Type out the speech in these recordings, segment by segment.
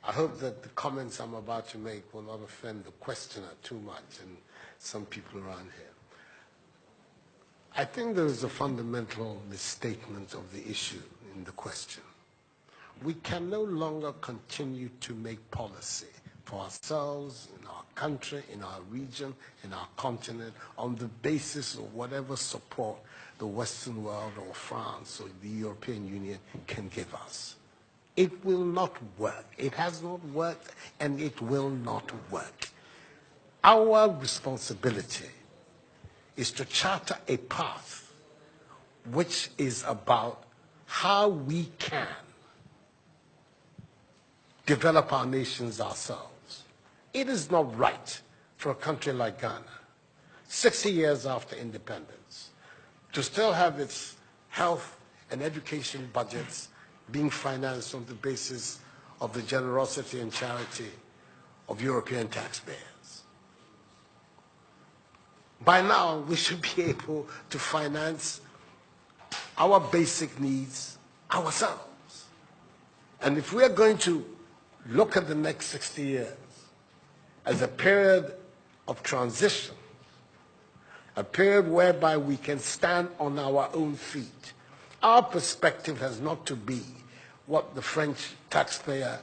I hope that the comments I'm about to make will not offend the questioner too much and some people around here. I think there is a fundamental misstatement of the issue in the question. We can no longer continue to make policy for ourselves, in our country, in our region, in our continent, on the basis of whatever support the Western world or France or the European Union can give us. It will not work. It has not worked, and it will not work. Our responsibility is to charter a path which is about how we can develop our nations ourselves. It is not right for a country like Ghana, 60 years after independence, to still have its health and education budgets being financed on the basis of the generosity and charity of European taxpayers. By now, we should be able to finance our basic needs ourselves. And if we are going to look at the next 60 years as a period of transition, a period whereby we can stand on our own feet, our perspective has not to be what the French taxpayer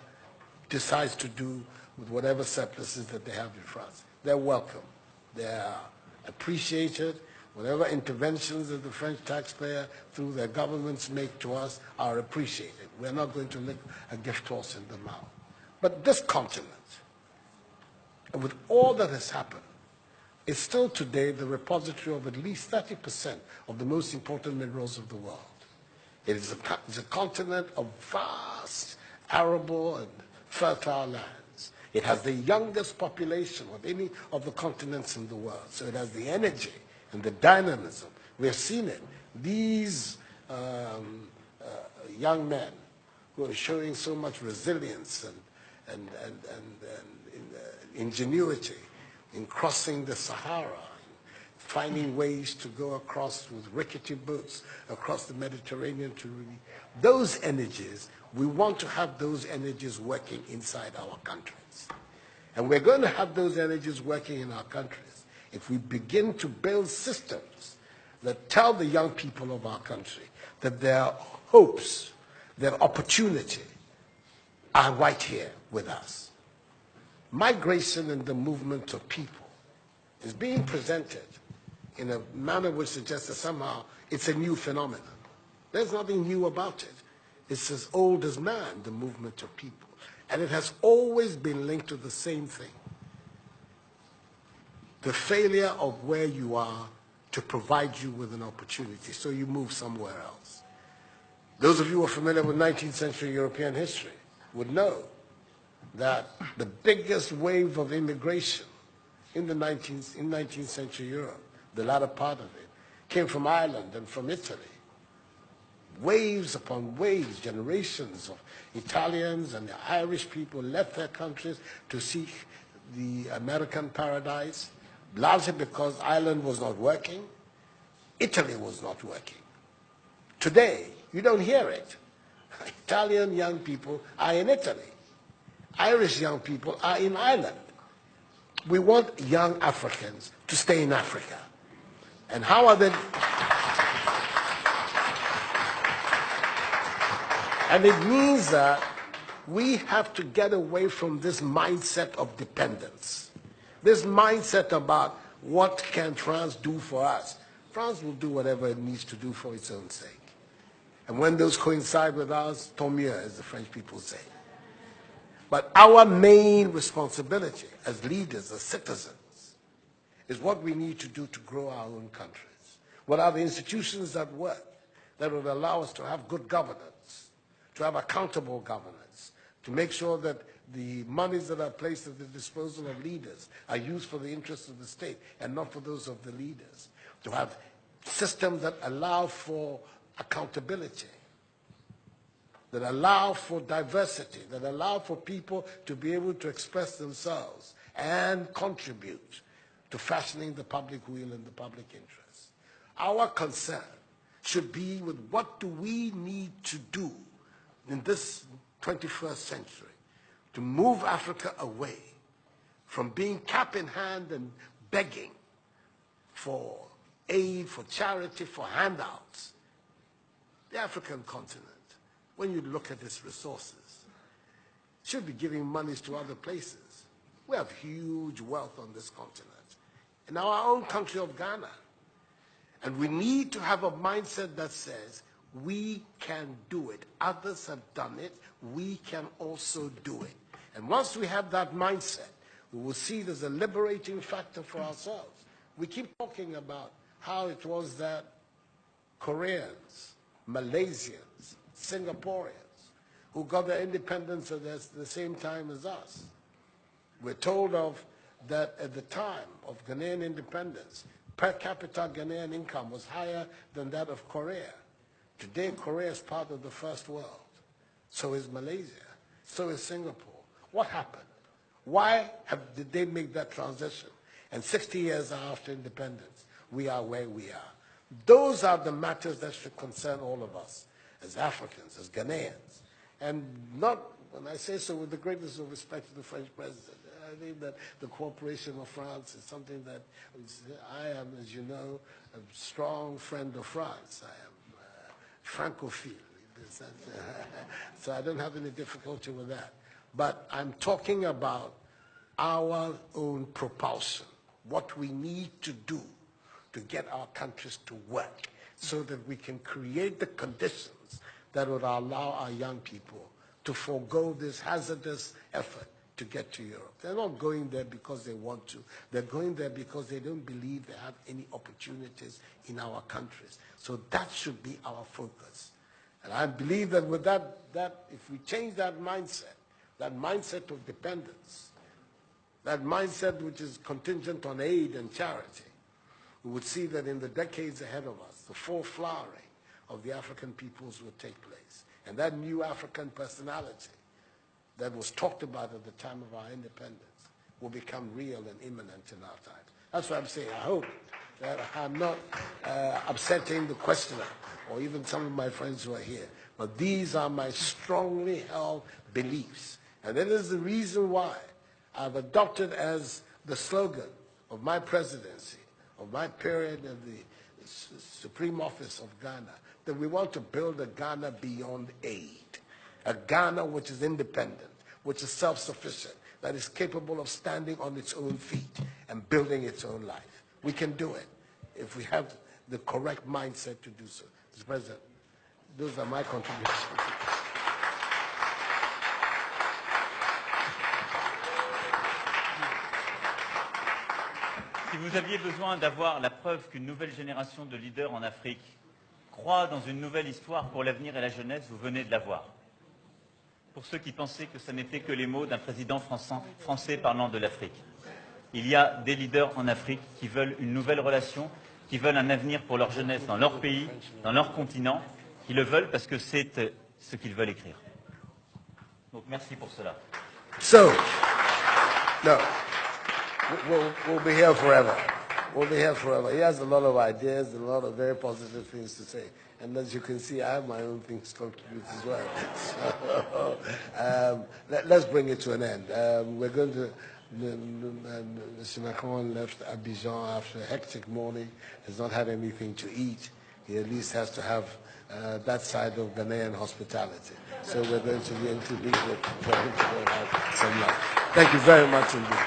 decides to do with whatever surpluses that they have in France. They're welcome. They're appreciated. Whatever interventions that the French taxpayer through their governments make to us are appreciated. We're not going to lick a gift horse in the mouth. But this continent, with all that has happened, is still today the repository of at least 30% of the most important minerals of the world. It's a continent of vast, arable, and fertile lands. It has the youngest population of any of the continents in the world. So it has the energy and the dynamism. We have seen it. These young men who are showing so much resilience and ingenuity in crossing the Sahara, finding ways to go across with rickety boats across the Mediterranean to really, those energies, we want to have those energies working inside our countries. And we're going to have those energies working in our countries if we begin to build systems that tell the young people of our country that their hopes, their opportunity are right here with us. Migration and the movement of people is being presented in a manner which suggests that somehow it's a new phenomenon. There's nothing new about it. It's as old as man, the movement of people. And it has always been linked to the same thing. The failure of where you are to provide you with an opportunity, so you move somewhere else. Those of you who are familiar with 19th century European history would know that the biggest wave of immigration in 19th century Europe, the latter part of it, came from Ireland and from Italy. Waves upon waves, generations of Italians and the Irish people left their countries to seek the American paradise, largely because Ireland was not working, Italy was not working. Today, you don't hear it. Italian young people are in Italy. Irish young people are in Ireland. We want young Africans to stay in Africa. And how are they? And it means that we have to get away from this mindset of dependence. This mindset about what can France do for us. France will do whatever it needs to do for its own sake. And when those coincide with ours, tant mieux, as the French people say. But our main responsibility as leaders, as citizens, is what we need to do to grow our own countries. What are the institutions that work, that will allow us to have good governance, to have accountable governance, to make sure that the monies that are placed at the disposal of leaders are used for the interests of the state and not for those of the leaders, to have systems that allow for accountability, that allow for diversity, that allow for people to be able to express themselves and contribute to fashioning the public will and the public interest. Our concern should be with what do we need to do in this 21st century to move Africa away from being cap in hand and begging for aid, for charity, for handouts. The African continent, when you look at its resources, should be giving monies to other places. We have huge wealth on this continent, in our own country of Ghana. And we need to have a mindset that says, we can do it. Others have done it. We can also do it. And once we have that mindset, we will see there's a liberating factor for ourselves. We keep talking about how it was that Koreans, Malaysians, Singaporeans, who got their independence at the same time as us. We're told of that at the time of Ghanaian independence, per capita Ghanaian income was higher than that of Korea. Today, Korea is part of the first world. So is Malaysia. So is Singapore. What happened? Why did they make that transition? And 60 years after independence, we are where we are. Those are the matters that should concern all of us as Africans, as Ghanaians. And not, when I say so with the greatest of respect to the French president, I think that the cooperation of France is something that I am, as you know, a strong friend of France. I am Francophile. So I don't have any difficulty with that. But I'm talking about our own propulsion, what we need to do to get our countries to work so that we can create the conditions that would allow our young people to forego this hazardous effort to get to Europe. They're not going there because they want to. They're going there because they don't believe they have any opportunities in our countries. So that should be our focus. And I believe that with that if we change that mindset of dependence, that mindset which is contingent on aid and charity, we would see that in the decades ahead of us, the full flowering of the African peoples would take place. And that new African personality that was talked about at the time of our independence will become real and imminent in our time. That's what I'm saying. I hope that I'm not upsetting the questioner or even some of my friends who are here. But these are my strongly held beliefs. And that is the reason why I've adopted as the slogan of my presidency, of my period of the Supreme Office of Ghana, that we want to build a Ghana beyond aid, a Ghana which is independent, which is self-sufficient, that is capable of standing on its own feet and building its own life. We can do it if we have the correct mindset to do so. Mr. President, those are my contributions. Si vous aviez besoin d'avoir la preuve qu'une nouvelle génération de leaders en Afrique croit dans une nouvelle histoire pour l'avenir et la jeunesse, vous venez de l'avoir. Pour ceux qui pensaient que ce n'était que les mots d'un président français parlant de l'Afrique. Il y a des leaders en Afrique qui veulent une nouvelle relation, qui veulent un avenir pour leur jeunesse dans leur pays, dans leur continent, qui le veulent parce que c'est ce qu'ils veulent écrire. Donc merci pour cela. So, no, we'll be here forever. We'll be here forever. He has a lot of ideas and a lot of very positive things to say. And as you can see, I have my own things to contribute as well. So, let's bring it to an end. We're going to, Mr. Macron left Abidjan after a hectic morning, has not had anything to eat. He at least has to have that side of Ghanaian hospitality. So we're going to be introducing it for him to go have some lunch. Thank you very much indeed.